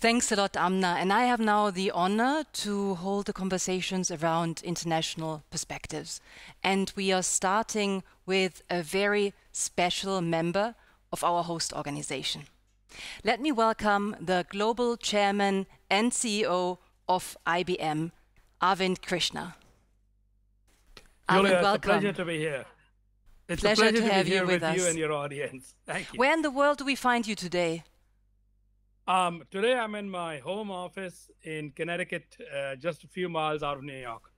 Thanks a lot, Amna. And I have now the honor to hold the conversations around international perspectives. And we are starting with a very special member of our host organization. Let me welcome the global chairman and CEO of IBM, Arvind Krishna. Julia, Arvind, welcome. It's a pleasure to be here. It's pleasure a pleasure to have be here you with us. You and your audience. Thank you. Where in the world do we find you today? Today I'm in my home office in Connecticut, just a few miles out of New York.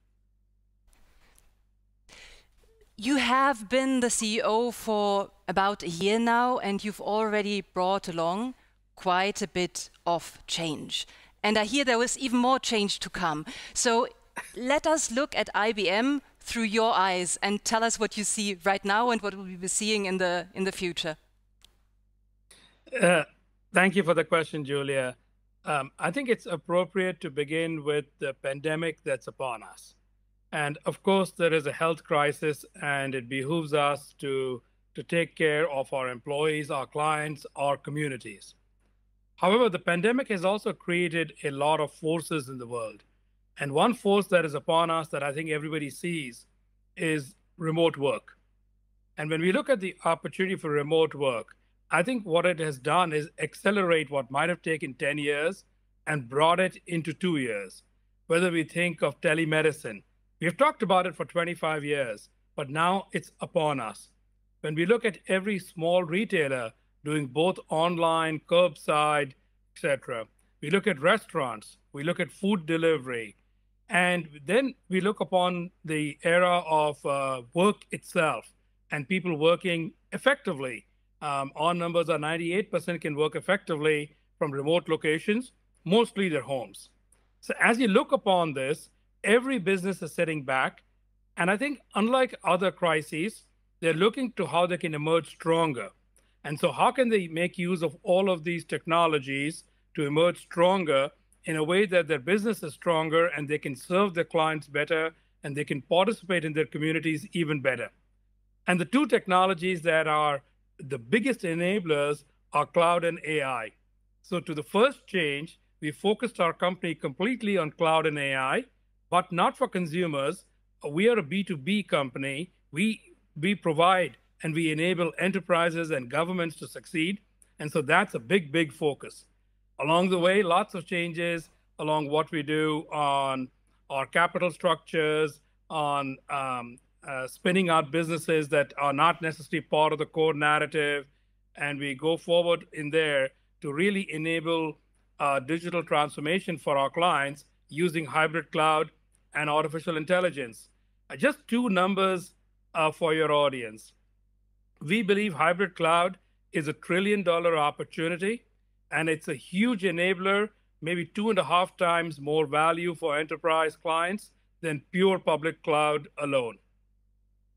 You have been the CEO for about a year now, and you've already brought along quite a bit of change. And I hear there was even more change to come. So let us look at IBM through your eyes and tell us what you see right now and what we'll be seeing in the future. Thank you for the question, Julia. I think it's appropriate to begin with the pandemic that's upon us. And of course, there is a health crisis, and it behooves us to take care of our employees, our clients, our communities. However, the pandemic has also created a lot of forces in the world. And one force that is upon us that I think everybody sees is remote work. And when we look at the opportunity for remote work, I think what it has done is accelerate what might have taken 10 years and brought it into 2 years. Whether we think of telemedicine, we've talked about it for 25 years, but now it's upon us. When we look at every small retailer doing both online, curbside, etc., we look at restaurants, we look at food delivery, and then we look upon the era of work itself and people working effectively. Our numbers are 98% can work effectively from remote locations, mostly their homes. So as you look upon this, every business is sitting back. And I think unlike other crises, they're looking to how they can emerge stronger. And so how can they make use of all of these technologies to emerge stronger in a way that their business is stronger and they can serve their clients better and they can participate in their communities even better. And the two technologies that are the biggest enablers are cloud and AI. So to the first change, we focused our company completely on cloud and AI, but not for consumers. We are a B2B company. We provide and we enable enterprises and governments to succeed. And so that's a big, big focus. Along the way, lots of changes along what we do on our capital structures, on spinning out businesses that are not necessarily part of the core narrative. And we go forward in there to really enable digital transformation for our clients using hybrid cloud and artificial intelligence. Just two numbers for your audience. We believe hybrid cloud is a $1 trillion opportunity, and it's a huge enabler, maybe 2.5 times more value for enterprise clients than pure public cloud alone.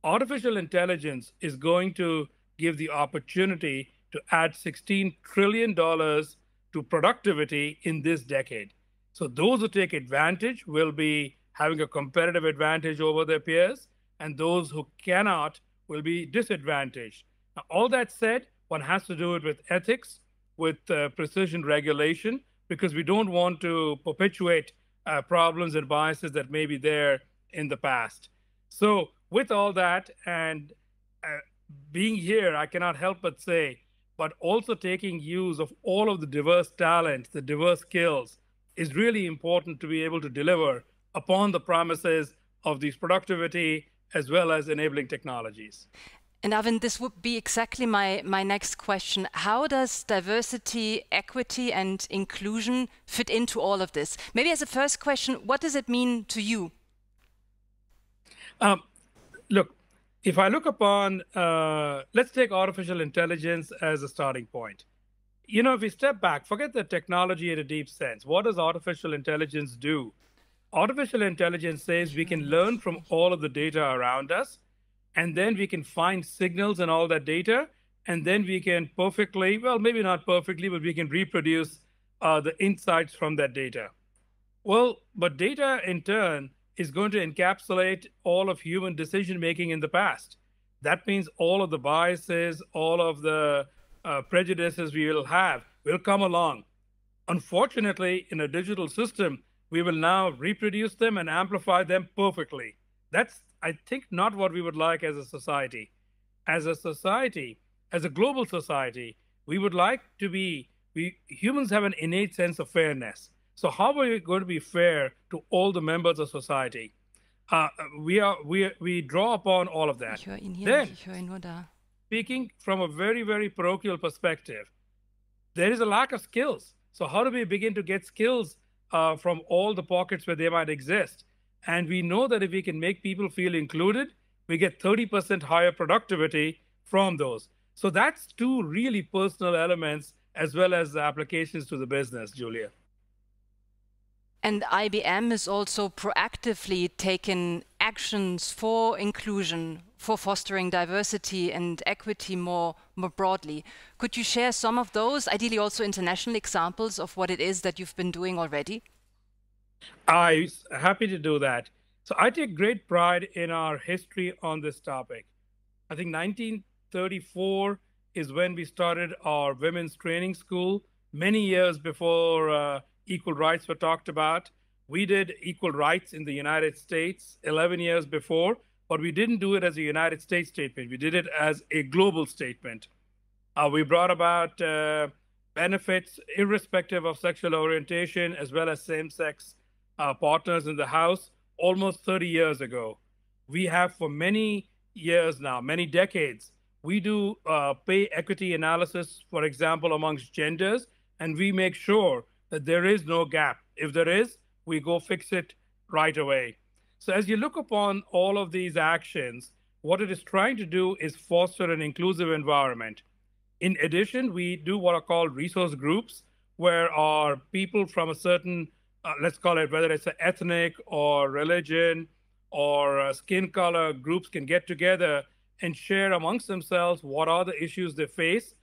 Artificial intelligence is going to give the opportunity to add $16 trillion to productivity in this decade. So those who take advantage will be having a competitive advantage over their peers, and those who cannot will be disadvantaged. Now, all that said, one has to do it with ethics, with precision regulation, because we don't want to perpetuate problems and biases that may be there in the past. So with all that and being here, I cannot help but say, but also taking use of all of the diverse talents, the diverse skills, is really important to be able to deliver upon the promises of these productivity as well as enabling technologies. And Arvind, this would be exactly my next question. How does diversity, equity, and inclusion fit into all of this? Maybe as a first question, what does it mean to you? Look, if I look upon, let's take artificial intelligence as a starting point. You know, if we step back, forget the technology in a deep sense. What does artificial intelligence do? Artificial intelligence says we can learn from all of the data around us, and then we can find signals in all that data, and then we can perfectly, well, maybe not perfectly, but we can reproduce the insights from that data. Well, but data in turn is going to encapsulate all of human decision-making in the past. That means all of the biases, all of the prejudices we will have will come along. Unfortunately, in a digital system, we will now reproduce them and amplify them perfectly. That's, I think, not what we would like as a society. As a society, as a global society, we would like to be, we humans have an innate sense of fairness. So how are we going to be fair to all the members of society? We draw upon all of that. Ich höre ihn hier Then, nicht, ich höre ihn nur da. speaking from a very, very parochial perspective, there is a lack of skills. So how do we begin to get skills from all the pockets where they might exist? And we know that if we can make people feel included, we get 30% higher productivity from those. So that's two really personal elements as well as the applications to the business, Julia. And IBM is also proactively taking actions for inclusion, for fostering diversity and equity more broadly. Could you share some of those, ideally also international examples of what it is that you've been doing already? I'm happy to do that. So I take great pride in our history on this topic. I think 1934 is when we started our women's training school, many years before equal rights were talked about. We did equal rights in the United States 11 years before, but we didn't do it as a United States statement. We did it as a global statement. We brought about benefits irrespective of sexual orientation, as well as same-sex partners in the house almost 30 years ago. We have for many years now, many decades, we do pay equity analysis, for example, amongst genders, and we make sure that there is no gap. If there is, we go fix it right away. So as you look upon all of these actions, what it is trying to do is foster an inclusive environment. In addition, we do what are called resource groups, where our people from a certain, let's call it, whether it's an ethnic or religion or skin color groups can get together and share amongst themselves what are the issues they face,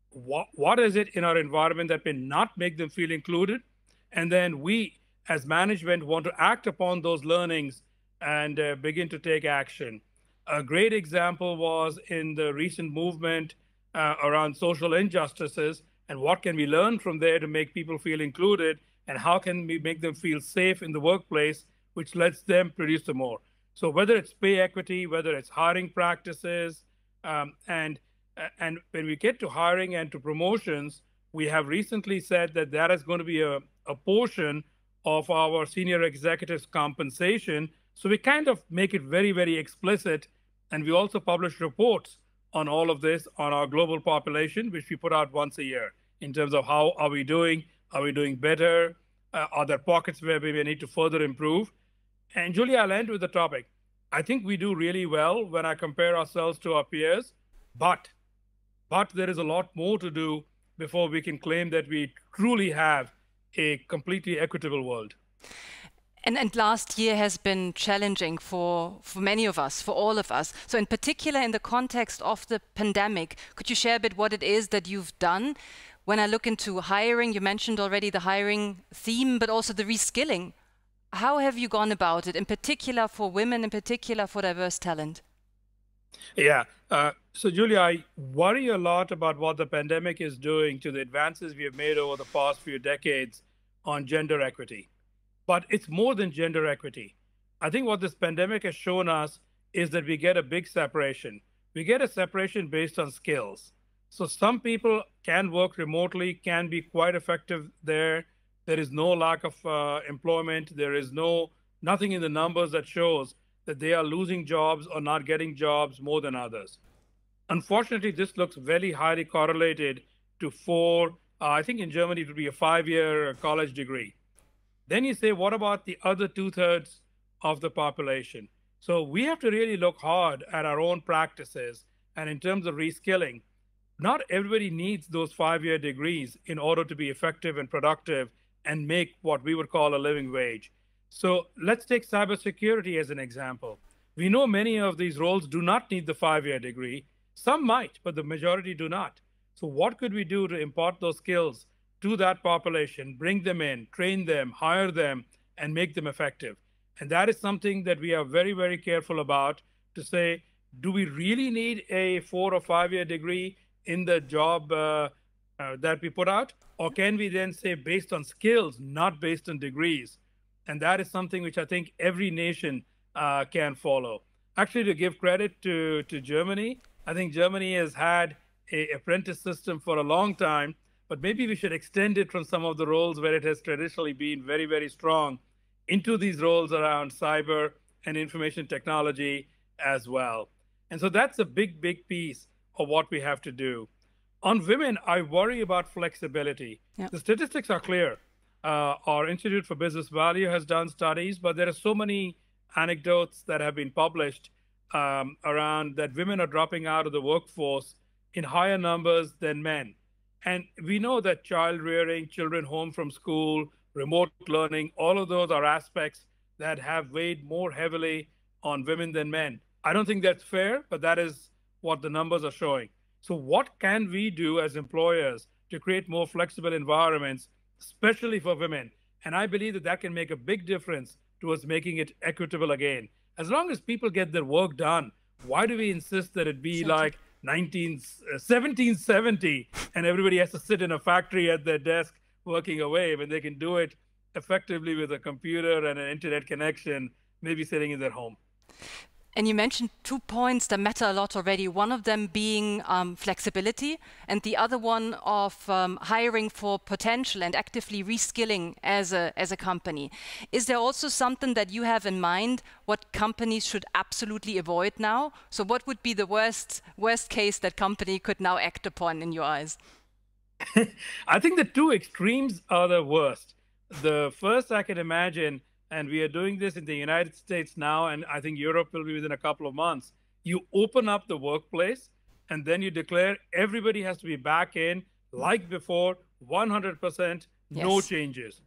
what is it in our environment that may not make them feel included, and then we, as management, want to act upon those learnings and begin to take action. A great example was in the recent movement around social injustices, and what can we learn from there to make people feel included, and how can we make them feel safe in the workplace, which lets them produce the more. So whether it's pay equity, whether it's hiring practices, and when we get to hiring and to promotions, we have recently said that that is going to be a portion of our senior executives' compensation. So we kind of make it very, very explicit. And we also publish reports on all of this on our global population, which we put out once a year in terms of how are we doing? Are we doing better? Are there pockets where we may need to further improve? And Julia, I'll end with the topic. I think we do really well when I compare ourselves to our peers, but there is a lot more to do before we can claim that we truly have a completely equitable world. And last year has been challenging for many of us, for all of us. So in particular, in the context of the pandemic, could you share a bit what it is that you've done? When I look into hiring, you mentioned already the hiring theme, but also the reskilling. How have you gone about it, in particular for women, in particular for diverse talent? Yeah. So, Julia, I worry a lot about what the pandemic is doing to the advances we have made over the past few decades on gender equity. But it's more than gender equity. I think what this pandemic has shown us is that we get a big separation. We get a separation based on skills. So some people can work remotely, can be quite effective there. There is no lack of employment. There is nothing in the numbers that shows that they are losing jobs or not getting jobs more than others. Unfortunately, this looks very highly correlated to I think in Germany it would be a 5-year college degree. Then you say, what about the other 2/3 of the population? So we have to really look hard at our own practices. And in terms of reskilling, not everybody needs those 5-year degrees in order to be effective and productive and make what we would call a living wage. So let's take cybersecurity as an example. We know many of these roles do not need the 5-year degree. Some might, but the majority do not. So what could we do to impart those skills to that population, bring them in, train them, hire them, and make them effective? And that is something that we are very, very careful about to say, do we really need a 4 or 5-year degree in the job that we put out? Or can we then say based on skills, not based on degrees? And that is something which I think every nation can follow. Actually, to give credit to Germany, I think Germany has had an apprentice system for a long time, but maybe we should extend it from some of the roles where it has traditionally been very, very strong into these roles around cyber and information technology as well. And so that's a big, big piece of what we have to do. On women, I worry about flexibility. Yep. The statistics are clear. Our Institute for Business Value has done studies, but there are so many anecdotes that have been published around that women are dropping out of the workforce in higher numbers than men. And we know that child rearing, children home from school, remote learning, all of those are aspects that have weighed more heavily on women than men. I don't think that's fair, but that is what the numbers are showing. So what can we do as employers to create more flexible environments, especially for women? And I believe that that can make a big difference towards making it equitable again. As long as people get their work done, why do we insist that it be like 1770 and everybody has to sit in a factory at their desk working away when they can do it effectively with a computer and an internet connection, maybe sitting in their home? And you mentioned 2 points that matter a lot already. One of them being flexibility, and the other one of hiring for potential and actively reskilling as a company. Is there also something that you have in mind what companies should absolutely avoid now? So what would be the worst case that company could now act upon in your eyes? I think the two extremes are the worst. The first I can imagine, and we are doing this in the United States now, and I think Europe will be within a couple of months. You open up the workplace, and then you declare everybody has to be back in like before, 100%, no changes.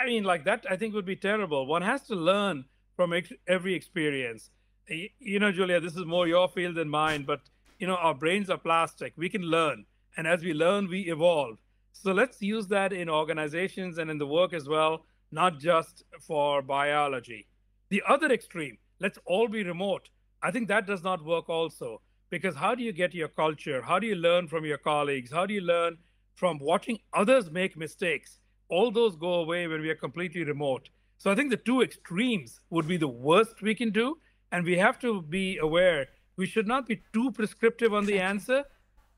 I mean, like that, I think would be terrible. One has to learn from every experience. You know, Julia, this is more your field than mine, but, you know, our brains are plastic. We can learn. And as we learn, we evolve. So let's use that in organizations and in the work as well, not just for biology. The other extreme, let's all be remote. I think that does not work also, because how do you get your culture? How do you learn from your colleagues? How do you learn from watching others make mistakes? All those go away when we are completely remote. So I think the two extremes would be the worst we can do. And we have to be aware, we should not be too prescriptive on the answer.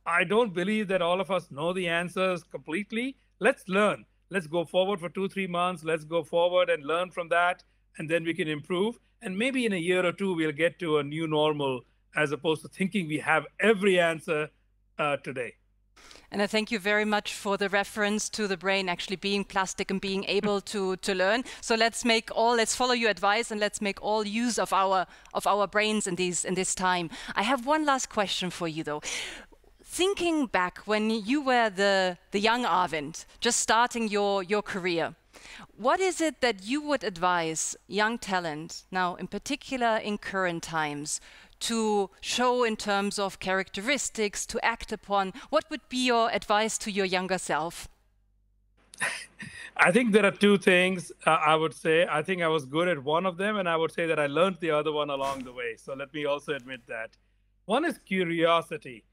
I don't believe that all of us know the answers completely. Let's learn. Let's go forward for 2-3 months. Let's go forward and learn from that, and then we can improve. And maybe in a year or two, we'll get to a new normal, as opposed to thinking we have every answer today. And I thank you very much for the reference to the brain actually being plastic and being able to learn. So let's follow your advice, and let's make all use of our brains in this time. I have one last question for you though. Thinking back when you were the young Arvind, just starting your career, what is it that you would advise young talent, now in particular in current times, to show in terms of characteristics, to act upon? What would be your advice to your younger self? I think there are two things I would say. I think I was good at one of them, and I would say that I learned the other one along the way. So let me also admit that. One is curiosity.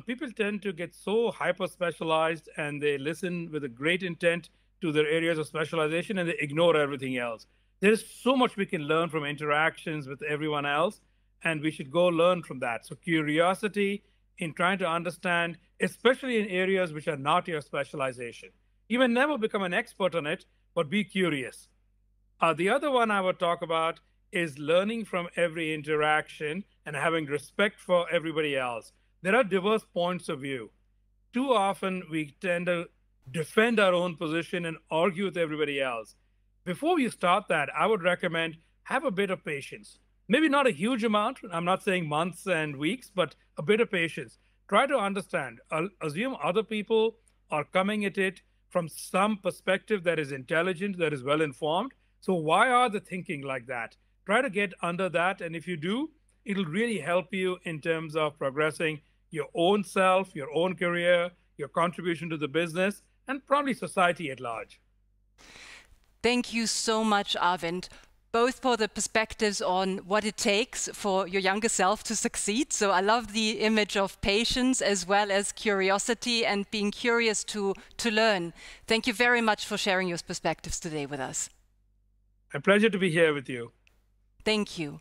People tend to get so hyper-specialized, and they listen with a great intent to their areas of specialization, and they ignore everything else. There's so much we can learn from interactions with everyone else, and we should go learn from that. So curiosity in trying to understand, especially in areas which are not your specialization. You may never become an expert on it, but be curious. The other one I would talk about is learning from every interaction and having respect for everybody else. There are diverse points of view. Too often, we tend to defend our own position and argue with everybody else. Before you start that, I would recommend have a bit of patience. Maybe not a huge amount. I'm not saying months and weeks, but a bit of patience. Try to understand. Assume other people are coming at it from some perspective that is intelligent, that is well-informed. So why are they thinking like that? Try to get under that. And if you do, it'll really help you in terms of progressing your own self, your own career, your contribution to the business, and probably society at large. Thank you so much, Arvind. both for the perspectives on what it takes for your younger self to succeed. So I love the image of patience as well as curiosity and being curious to learn. Thank you very much for sharing your perspectives today with us. A pleasure to be here with you. Thank you.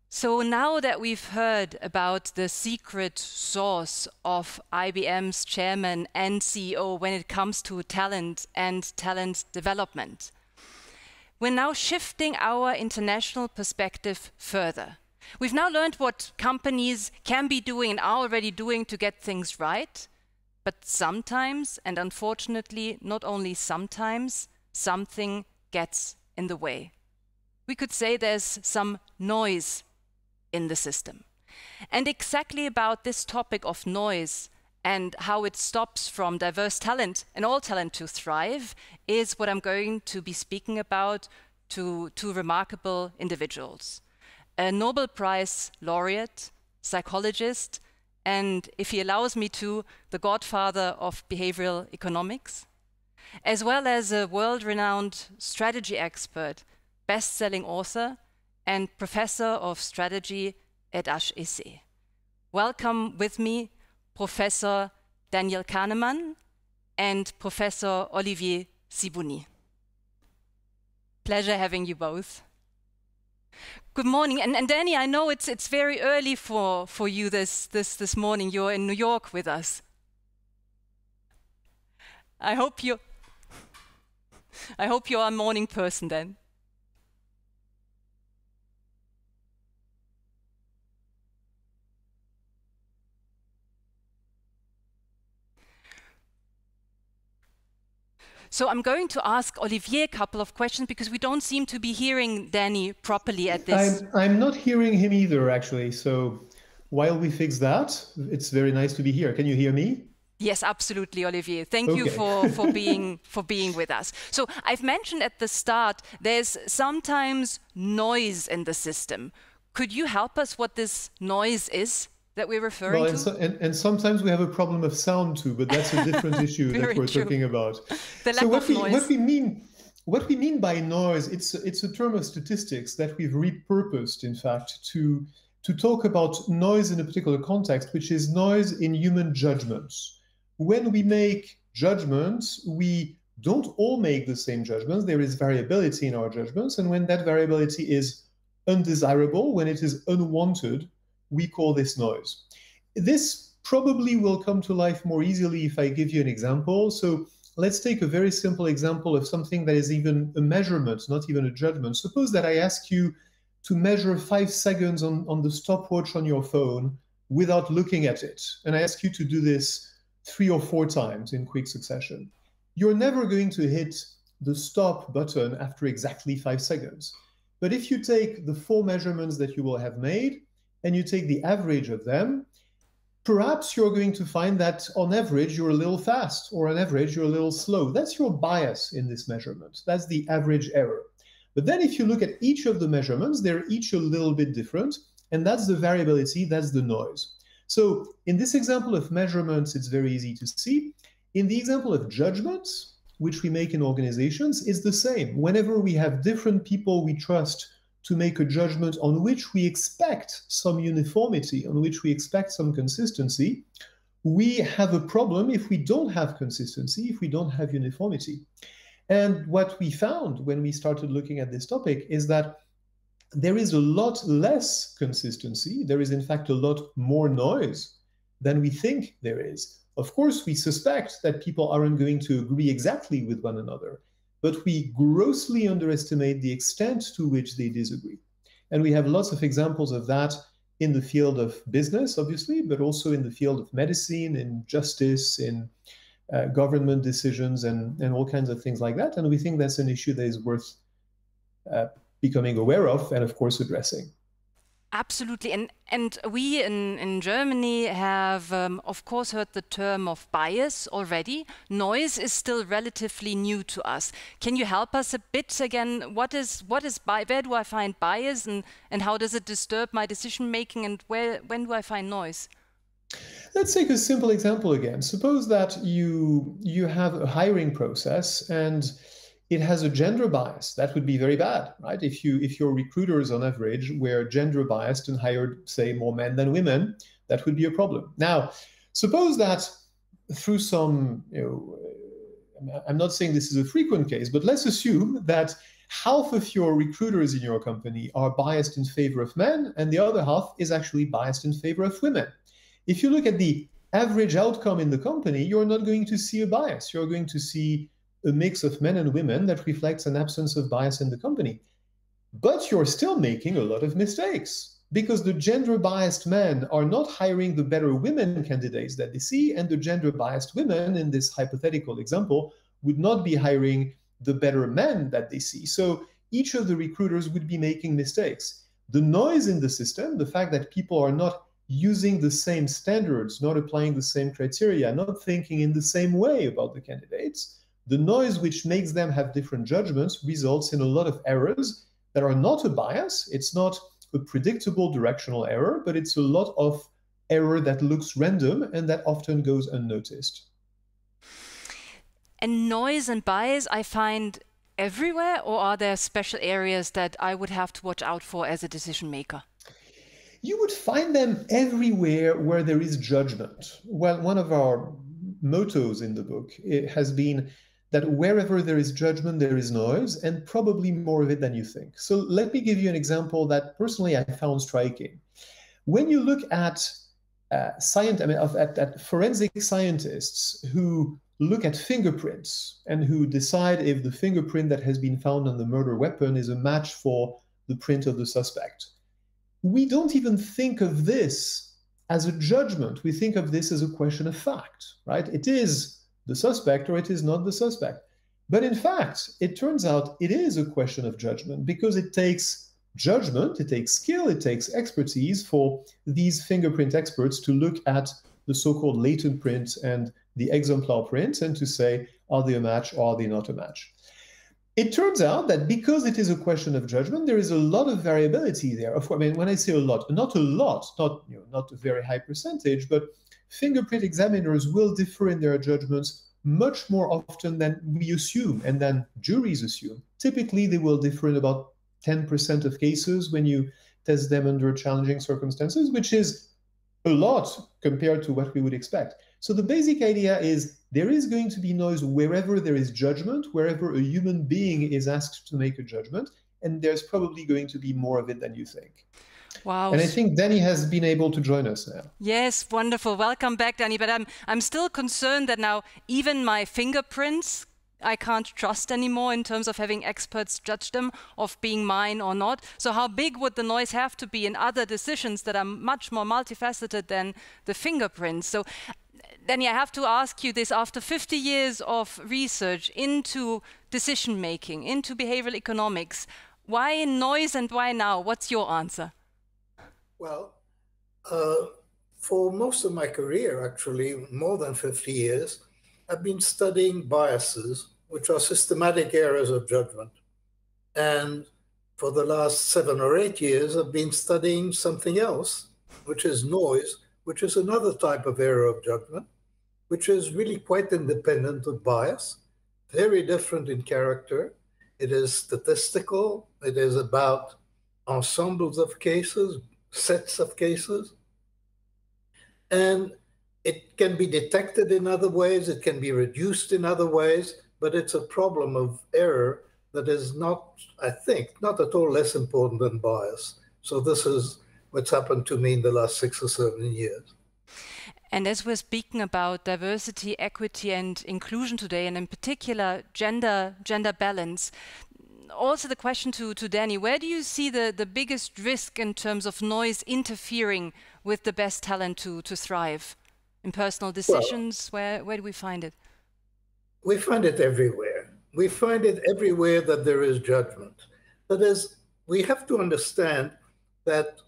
So now that we've heard about the secret sauce of IBM's chairman and CEO when it comes to talent and talent development, we're now shifting our international perspective further. We've now learned what companies can be doing and are already doing to get things right, but sometimes, and unfortunately not only sometimes, something gets in the way. We could say there's some noise in the system. And exactly about this topic of noise and how it stops from diverse talent and all talent to thrive is what I'm going to be speaking about to two remarkable individuals. A Nobel Prize laureate, psychologist, and if he allows me to, the godfather of behavioral economics, as well as a world-renowned strategy expert, best-selling author, and professor of strategy at HEC. Welcome with me, Professor Daniel Kahneman and Professor Olivier Sibony. Pleasure having you both. Good morning, and Danny, I know it's very early for you this morning. You're in New York with us. I hope you're a morning person then. So I'm going to ask Olivier a couple of questions because we don't seem to be hearing Danny properly at this. I'm not hearing him either, actually. So while we fix that, it's very nice to be here. Can you hear me? Yes, absolutely, Olivier. Thank you for being with us. So I've mentioned at the start, there's sometimes noise in the system. Could you help us what this noise is that we're referring to? And sometimes we have a problem of sound too, but that's a different issue that we're talking about. The lack of noise. What we mean by noise, it's a term of statistics that we've repurposed, in fact, to talk about noise in a particular context, which is noise in human judgments. When we make judgments, we don't all make the same judgments. There is variability in our judgments, and when that variability is undesirable, when it is unwanted, we call this noise. This probably will come to life more easily if I give you an example. So let's take a very simple example of something that is even a measurement, not even a judgment. Suppose that I ask you to measure 5 seconds on the stopwatch on your phone without looking at it. And I ask you to do this 3 or 4 times in quick succession. You're never going to hit the stop button after exactly 5 seconds. But if you take the 4 measurements that you will have made, and you take the average of them, perhaps you're going to find that on average you're a little fast, or on average you're a little slow. That's your bias in this measurement. That's the average error. But then if you look at each of the measurements, they're each a little bit different, and that's the variability, that's the noise. So in this example of measurements, it's very easy to see. In the example of judgments, which we make in organizations, it's the same. Whenever we have different people we trust to make a judgment on which we expect some uniformity, on which we expect some consistency, we have a problem if we don't have consistency, if we don't have uniformity. And what we found when we started looking at this topic is that there is a lot less consistency. There is, in fact, a lot more noise than we think there is. Of course, we suspect that people aren't going to agree exactly with one another, but we grossly underestimate the extent to which they disagree. And we have lots of examples of that in the field of business, obviously, but also in the field of medicine, in justice, in government decisions, and all kinds of things like that. And we think that's an issue that is worth becoming aware of and, of course, addressing. Absolutely. And we in Germany have, of course, heard the term of bias already. Noise is still relatively new to us. Can you help us a bit again? What is where do I find bias, and how does it disturb my decision making, and when do I find noise? Let's take a simple example again. Suppose that you have a hiring process, and it has a gender bias. That would be very bad, right? If your recruiters on average were gender biased and hired, say, more men than women, that would be a problem. Now, suppose that through some, I'm not saying this is a frequent case, but let's assume that half of your recruiters in your company are biased in favor of men, and the other half is actually biased in favor of women. If you look at the average outcome in the company, you're not going to see a bias. You're going to see a mix of men and women that reflects an absence of bias in the company. But you're still making a lot of mistakes because the gender biased men are not hiring the better women candidates that they see, and the gender biased women in this hypothetical example would not be hiring the better men that they see. So each of the recruiters would be making mistakes. The noise in the system, the fact that people are not using the same standards, not applying the same criteria, not thinking in the same way about the candidates, the noise which makes them have different judgments results in a lot of errors that are not a bias. It's not a predictable directional error, but it's a lot of error that looks random and that often goes unnoticed. And noise and bias I find everywhere, or are there special areas that I would have to watch out for as a decision maker? You would find them everywhere where there is judgment. Well, one of our mottos in the book has been that wherever there is judgment, there is noise, and probably more of it than you think. So let me give you an example that personally I found striking. When you look at forensic scientists who look at fingerprints and who decide if the fingerprint that has been found on the murder weapon is a match for the print of the suspect, we don't even think of this as a judgment. We think of this as a question of fact, right? It is the suspect or it is not the suspect. But in fact, it turns out it is a question of judgment because it takes judgment, it takes skill, it takes expertise for these fingerprint experts to look at the so-called latent print and the exemplar print and to say, are they a match or are they not a match? It turns out that because it is a question of judgment, there is a lot of variability there. I mean, when I say a lot, not a very high percentage, but fingerprint examiners will differ in their judgments much more often than we assume and than juries assume. Typically, they will differ in about 10% of cases when you test them under challenging circumstances, which is a lot compared to what we would expect. So the basic idea is there is going to be noise wherever there is judgment, wherever a human being is asked to make a judgment, and there's probably going to be more of it than you think. Wow. And I think Danny has been able to join us now. Yes, wonderful. Welcome back, Danny. But I'm still concerned that now even my fingerprints I can't trust anymore in terms of having experts judge them of being mine or not. So how big would the noise have to be in other decisions that are much more multifaceted than the fingerprints? So Danny, I have to ask you this, after 50 years of research into decision making, into behavioral economics, why noise and why now? What's your answer? Well, for most of my career, actually, more than 50 years, I've been studying biases, which are systematic errors of judgment. And for the last 7 or 8 years, I've been studying something else, which is noise, which is another type of error of judgment, which is really quite independent of bias, very different in character. It is statistical. It is about ensembles of cases, sets of cases. And it can be detected in other ways. It can be reduced in other ways, but it's a problem of error that is not, I think, not at all less important than bias. So this is what's happened to me in the last 6 or 7 years. And as we're speaking about diversity, equity, and inclusion today, and in particular gender balance, also the question to Danny, where do you see the biggest risk in terms of noise interfering with the best talent to thrive? In personal decisions, well, where do we find it? We find it everywhere. We find it everywhere that there is judgment. That is, we have to understand that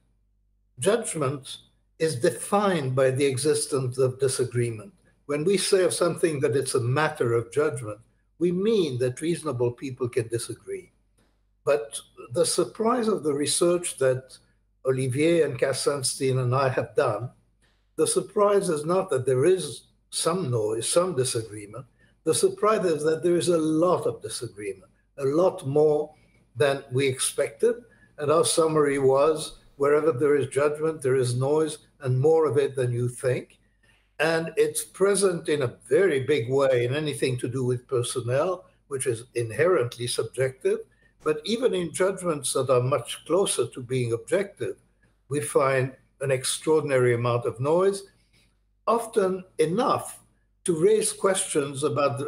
judgment is defined by the existence of disagreement. When we say of something that it's a matter of judgment, we mean that reasonable people can disagree. But the surprise of the research that Olivier and Kassanstein and I have done, the surprise is not that there is some noise, some disagreement. The surprise is that there is a lot of disagreement. a lot more than we expected. And our summary was, wherever there is judgment, there is noise, and more of it than you think. And it's present in a very big way in anything to do with personnel, which is inherently subjective. But even in judgments that are much closer to being objective, we find an extraordinary amount of noise, often enough to raise questions about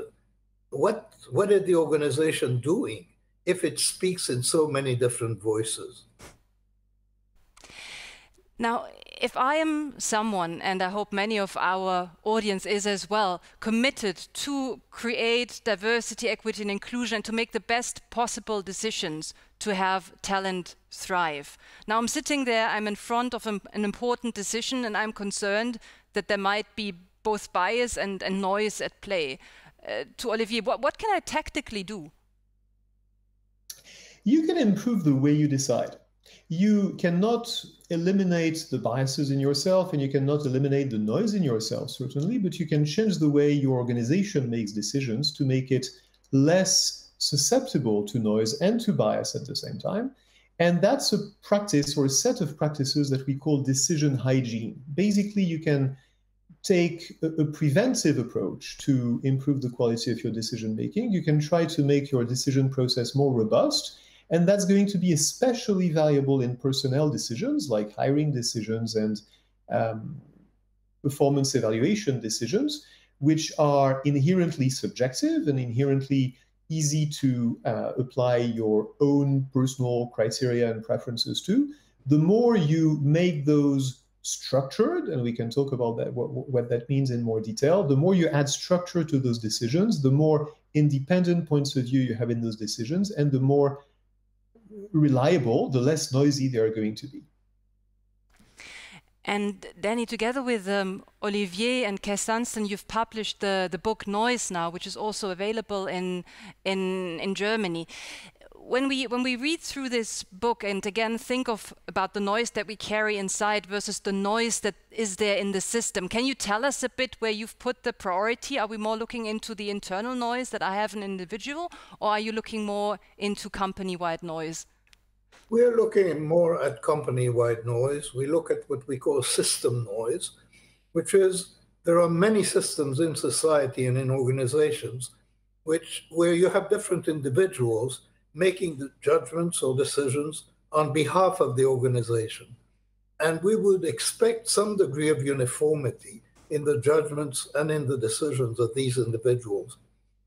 what is the organization doing if it speaks in so many different voices. Now, if I am someone, and I hope many of our audience is as well, committed to create diversity, equity, and inclusion, and to make the best possible decisions to have talent thrive. Now I'm sitting there, I'm in front of an important decision, and I'm concerned that there might be both bias and noise at play. To Olivier, what can I tactically do? You can improve the way you decide. You cannot eliminate the biases in yourself, and you cannot eliminate the noise in yourself, certainly, but you can change the way your organization makes decisions to make it less susceptible to noise and to bias at the same time. And that's a practice or a set of practices that we call decision hygiene. Basically, you can take a preventive approach to improve the quality of your decision making. You can try to make your decision process more robust. And that's going to be especially valuable in personnel decisions like hiring decisions and performance evaluation decisions, which are inherently subjective and inherently easy to apply your own personal criteria and preferences to. The more you make those structured, and we can talk about that, what that means in more detail, the more you add structure to those decisions, the more independent points of view you have in those decisions, and the more reliable, the less noisy they are going to be. And Danny, together with Olivier and Kestansten, you've published the book Noise now, which is also available in Germany. When we read through this book and again think about the noise that we carry inside versus the noise that is there in the system, can you tell us a bit where you've put the priority? Are we more looking into the internal noise that I have an individual, or are you looking more into company-wide noise? We're looking more at company-wide noise. We look at what we call system noise, which is there are many systems in society and in organizations where you have different individuals making the judgments or decisions on behalf of the organization. And we would expect some degree of uniformity in the judgments and in the decisions of these individuals.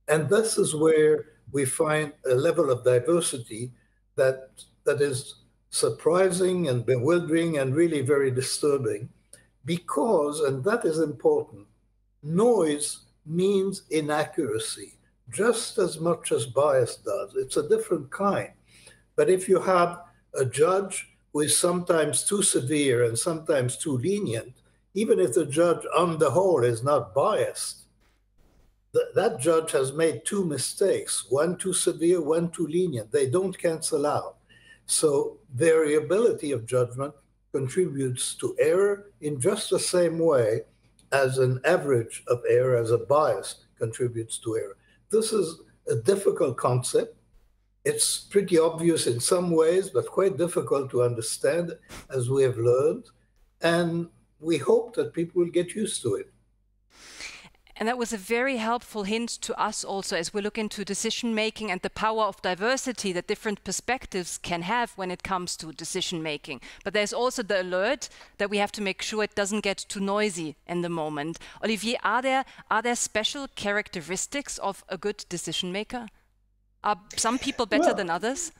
And this is where we find a level of diversity that is surprising and bewildering and really very disturbing because, and that is important, noise means inaccuracy just as much as bias does. It's a different kind. But if you have a judge who is sometimes too severe and sometimes too lenient, even if the judge on the whole is not biased, that judge has made two mistakes, one too severe, one too lenient. They don't cancel out. So variability of judgment contributes to error in just the same way as an average of error, as a bias contributes to error. This is a difficult concept. It's pretty obvious in some ways, but quite difficult to understand, as we have learned. And we hope that people will get used to it. And that was a very helpful hint to us also as we look into decision making and the power of diversity that different perspectives can have when it comes to decision making. But there's also the alert that we have to make sure it doesn't get too noisy in the moment. Olivier, are there special characteristics of a good decision maker? Are some people better than others?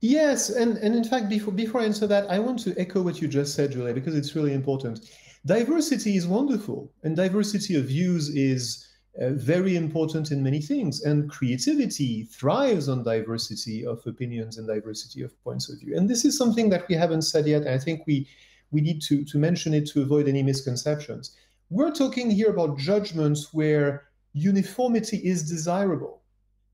Yes, and in fact, before I answer that, I want to echo what you just said, Julia, because it's really important. Diversity is wonderful, and diversity of views is very important in many things, and creativity thrives on diversity of opinions and diversity of points of view. And this is something that we haven't said yet, and I think we need to mention it to avoid any misconceptions. We're talking here about judgments where uniformity is desirable.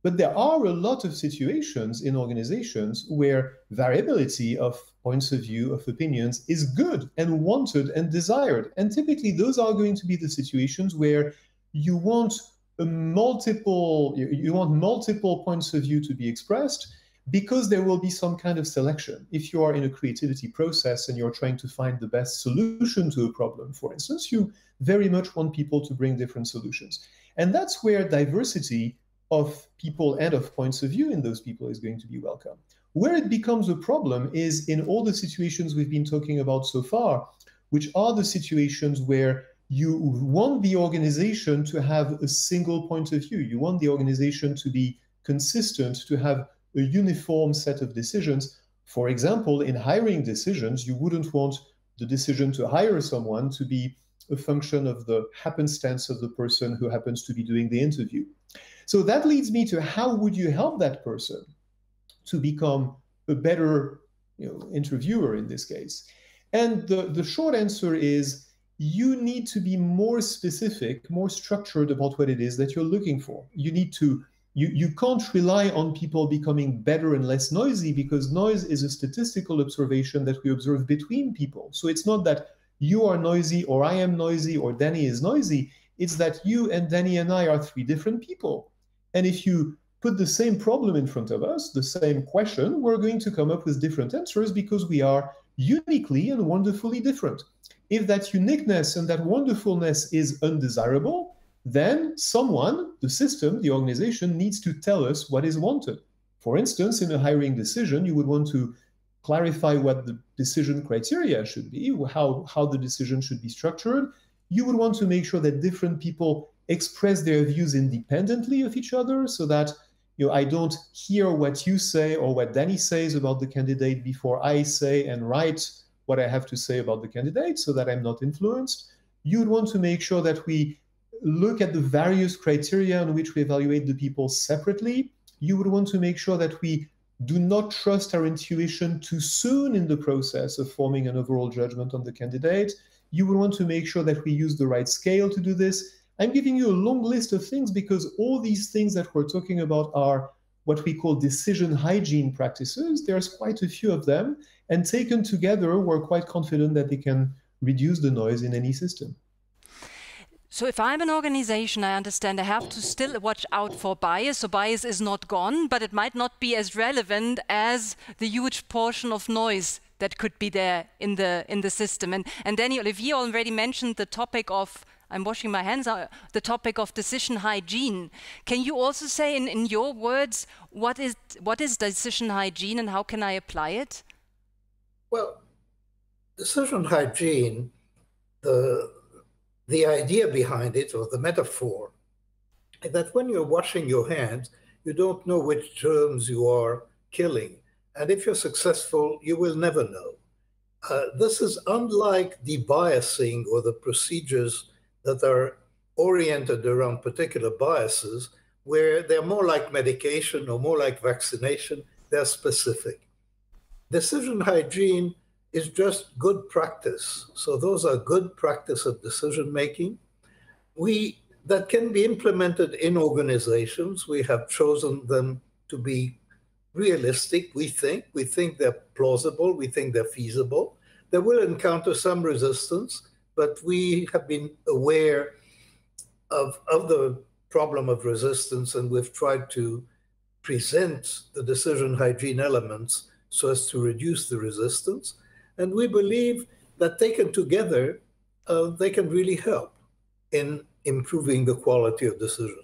But there are a lot of situations in organizations where variability of points of view, of opinions, is good and wanted and desired. And typically those are going to be the situations where you want you want multiple points of view to be expressed, because there will be some kind of selection. If you are in a creativity process and you're trying to find the best solution to a problem, for instance, you very much want people to bring different solutions. And that's where diversity of people and of points of view in those people is going to be welcome. Where it becomes a problem is in all the situations we've been talking about so far, which are the situations where you want the organization to have a single point of view. You want the organization to be consistent, to have a uniform set of decisions. For example, in hiring decisions, you wouldn't want the decision to hire someone to be a function of the happenstance of the person who happens to be doing the interview. So that leads me to how would you help that person to become a better interviewer in this case? And the short answer is you need to be more specific, more structured about what it is that you're looking for. You can't rely on people becoming better and less noisy, because noise is a statistical observation that we observe between people. So it's not that you are noisy or I am noisy or Danny is noisy. It's that you and Danny and I are three different people. And if you put the same problem in front of us, the same question, we're going to come up with different answers because we are uniquely and wonderfully different. If that uniqueness and that wonderfulness is undesirable, then someone, the system, the organization, needs to tell us what is wanted. For instance, in a hiring decision, you would want to clarify what the decision criteria should be, how the decision should be structured. You would want to make sure that different people express their views independently of each other, so that I don't hear what you say or what Danny says about the candidate before I say and write what I have to say about the candidate, so that I'm not influenced. You would want to make sure that we look at the various criteria on which we evaluate the people separately. You would want to make sure that we do not trust our intuition too soon in the process of forming an overall judgment on the candidate. You would want to make sure that we use the right scale to do this. I'm giving you a long list of things because all these things that we're talking about are what we call decision hygiene practices. There's quite a few of them, and taken together, we're quite confident that they can reduce the noise in any system. So if I'm an organization, I understand I have to still watch out for bias. So bias is not gone, but it might not be as relevant as the huge portion of noise that could be there in the system. And Danny, Olivier already mentioned the topic of, I'm washing my hands, the topic of decision hygiene. Can you also say in your words, what is decision hygiene and how can I apply it? Well, decision hygiene, the idea behind it, or the metaphor, is that when you're washing your hands, you don't know which germs you are killing. And if you're successful, you will never know. This is unlike debiasing or the procedures that are oriented around particular biases, where they're more like medication or more like vaccination. They're specific. Decision hygiene is just good practice. So those are good practice of decision making. That can be implemented in organizations. We have chosen them to be realistic, we think they're plausible, we think they're feasible. They will encounter some resistance, but we have been aware of the problem of resistance, and we've tried to present the decision hygiene elements so as to reduce the resistance. And we believe that taken together, they can really help in improving the quality of decisions.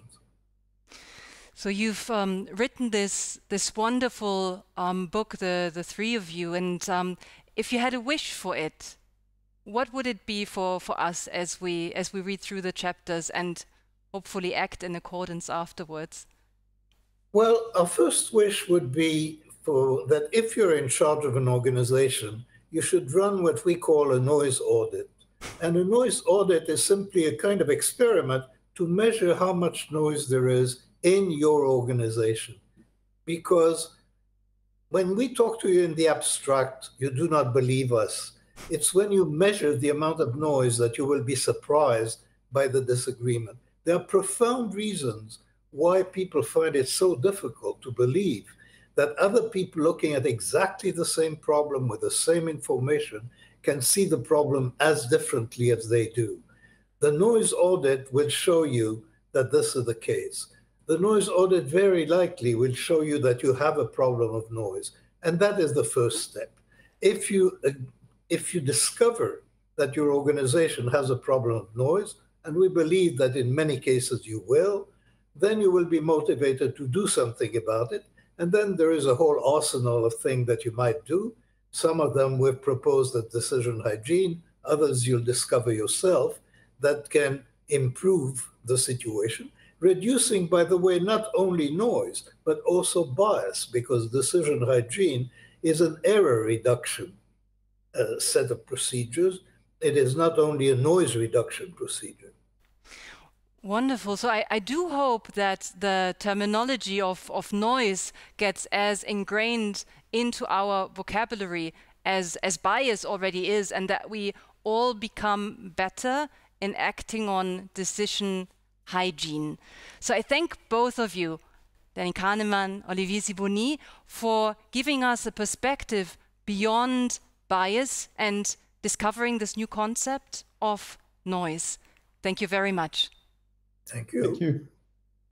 So you've written this wonderful book, the three of you, and if you had a wish for it, what would it be for us as we read through the chapters and hopefully act in accordance afterwards? Well, our first wish would be that if you're in charge of an organization, you should run what we call a noise audit. And a noise audit is simply a kind of experiment to measure how much noise there is in your organization. Because when we talk to you in the abstract, you do not believe us. It's when you measure the amount of noise that you will be surprised by the disagreement. There are profound reasons why people find it so difficult to believe that other people looking at exactly the same problem with the same information can see the problem as differently as they do. The noise audit will show you that this is the case. The noise audit very likely will show you that you have a problem of noise. And that is the first step. If you discover that your organization has a problem of noise, and we believe that in many cases you will, then you will be motivated to do something about it. And then there is a whole arsenal of things that you might do. Some of them we've proposed at Decision Hygiene, others you'll discover yourself that can improve the situation. Reducing, by the way, not only noise, but also bias, because decision hygiene is an error reduction set of procedures. It is not only a noise reduction procedure. Wonderful. So I do hope that the terminology of noise gets as ingrained into our vocabulary as bias already is, and that we all become better in acting on decision hygiene. So I thank both of you, Daniel Kahneman, Olivier Sibony, for giving us a perspective beyond bias and discovering this new concept of noise. Thank you very much. Thank you. Thank you.